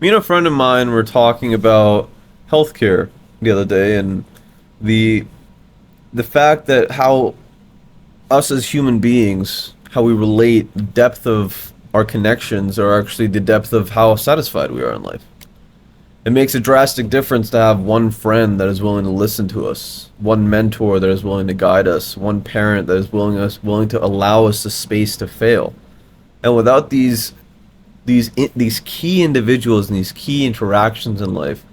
Me and a friend of mine were talking about healthcare the other day, and the the fact that how us as human beings, how we relate, the depth of our connections are actually the depth of how satisfied we are in life. It makes a drastic difference to have one friend that is willing to listen to us, one mentor that is willing to guide us, one parent that is willing to allow us the space to fail. And without these key individuals and these key interactions in life,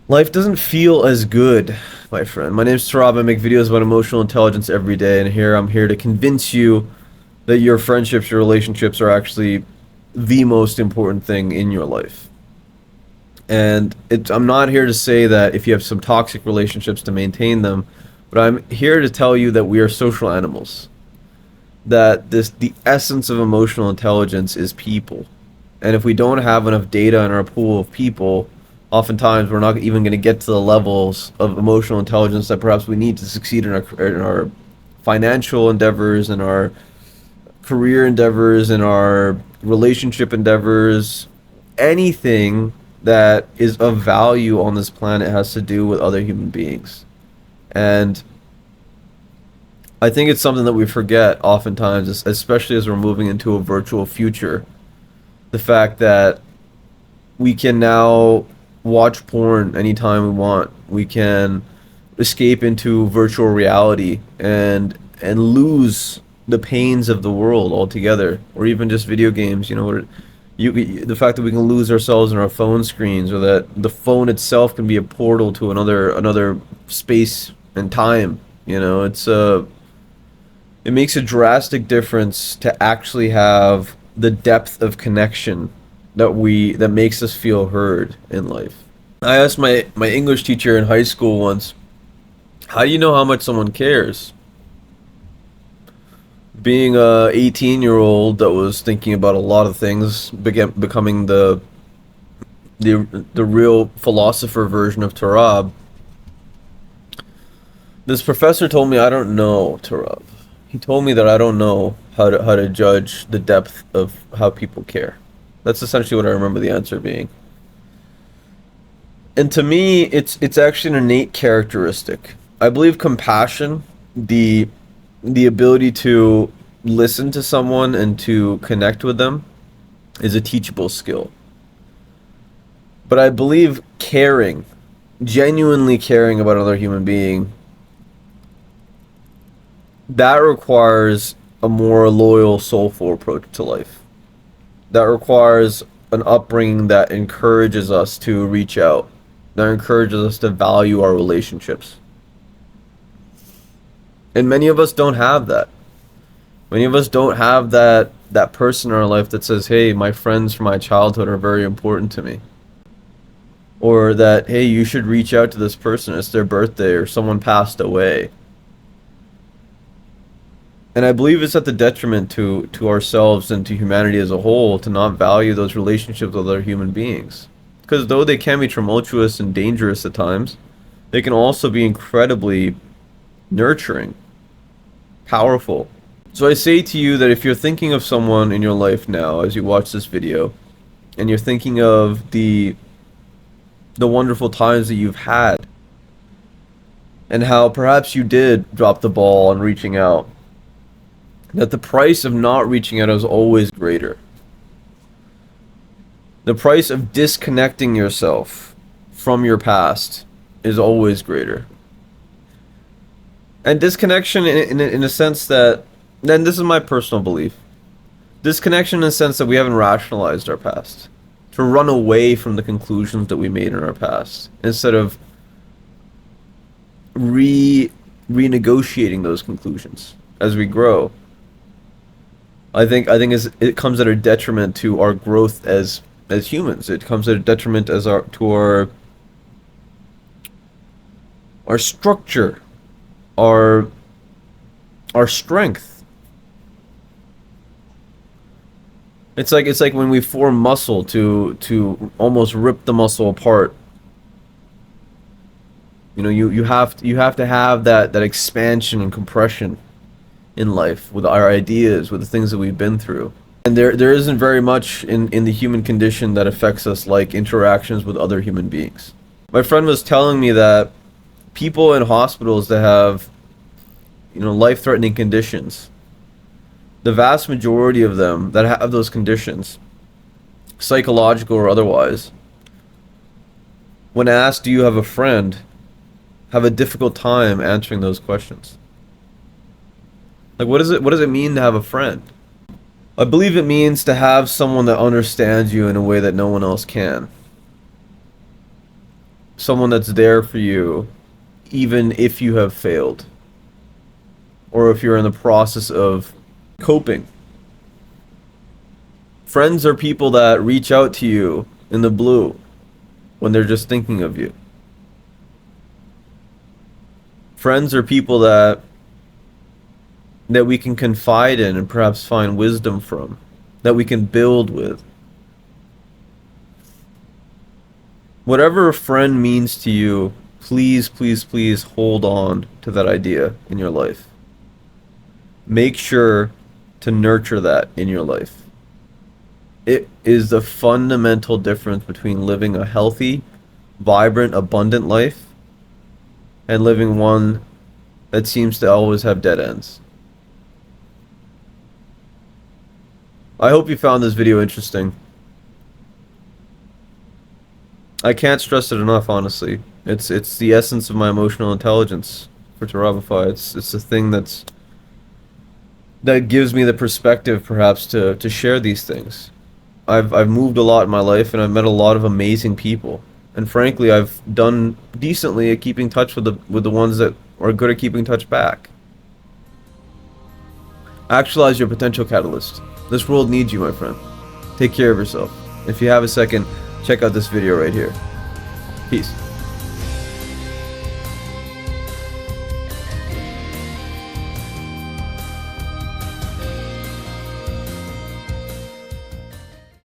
life doesn't feel as good, my friend. My name's Tarab. I make videos about emotional intelligence every day, and I'm here to convince you that your friendships, your relationships are actually the most important thing in your life. And I'm not here to say that if you have some toxic relationships to maintain them, but I'm here to tell you that we are social animals. That the essence of emotional intelligence is people. And if we don't have enough data in our pool of people, oftentimes we're not even going to get to the levels of emotional intelligence that perhaps we need to succeed in our financial endeavors, in our career endeavors, in our relationship endeavors. Anything that is of value on this planet has to do with other human beings. And I think it's something that we forget oftentimes, especially as we're moving into a virtual future. The fact that we can now watch porn anytime we want. We can escape into virtual reality and lose the pains of the world altogether, or even just video games. The fact that we can lose ourselves in our phone screens, or that the phone itself can be a portal to another space and time. It makes a drastic difference to actually have the depth of connection that makes us feel heard in life. I asked my English teacher in high school once, how do you know how much someone cares? Being a 18-year-old that was thinking about a lot of things, becoming the real philosopher version of Tarab, this professor told me, I don't know, Tarab. He told me that I don't know how to judge the depth of how people care. That's essentially what I remember the answer being. And to me, it's actually an innate characteristic. I believe compassion, the ability to listen to someone and to connect with them, is a teachable skill. But I believe caring, genuinely caring about another human being, that requires a more loyal, soulful approach to life. That requires an upbringing that encourages us to reach out, that encourages us to value our relationships. And many of us don't have that. Many of us don't have that person in our life that says, hey, my friends from my childhood are very important to me. Or that, hey, you should reach out to this person, it's their birthday, or someone passed away. And I believe it's at the detriment to ourselves and to humanity as a whole to not value those relationships with other human beings. Because though they can be tumultuous and dangerous at times, they can also be incredibly nurturing, powerful. So I say to you that if you're thinking of someone in your life now as you watch this video, and you're thinking of the wonderful times that you've had, and how perhaps you did drop the ball on reaching out, that the price of not reaching out is always greater. The price of disconnecting yourself from your past is always greater. And disconnection in a sense that, and this is my personal belief, disconnection in the sense that we haven't rationalized our past. To run away from the conclusions that we made in our past, instead of renegotiating those conclusions as we grow. I think it comes at a detriment to our growth as humans. It comes at a detriment to our structure, our strength. It's like when we form muscle to almost rip the muscle apart. You have to have that expansion and compression in life with our ideas, with the things that we've been through. And there isn't very much in the human condition that affects us like interactions with other human beings. My friend was telling me that people in hospitals that have, life-threatening conditions, the vast majority of them that have those conditions, psychological or otherwise, when asked, do you have a friend, have a difficult time answering those questions. Like, what does it mean to have a friend? I believe it means to have someone that understands you in a way that no one else can. Someone that's there for you, even if you have failed. Or if you're in the process of coping. Friends are people that reach out to you in the blue when they're just thinking of you. Friends are people that we can confide in and perhaps find wisdom from, that we can build with. Whatever a friend means to you, please, please, please hold on to that idea in your life. Make sure to nurture that in your life. It is the fundamental difference between living a healthy, vibrant, abundant life and living one that seems to always have dead ends. I hope you found this video interesting. I can't stress it enough, honestly. It's the essence of my emotional intelligence for Terabify. It's the thing that gives me the perspective, perhaps, to share these things. I've moved a lot in my life, and I've met a lot of amazing people. And frankly, I've done decently at keeping touch with the ones that are good at keeping touch back. Actualize your potential catalyst. This world needs you, my friend. Take care of yourself. If you have a second, check out this video right here. Peace.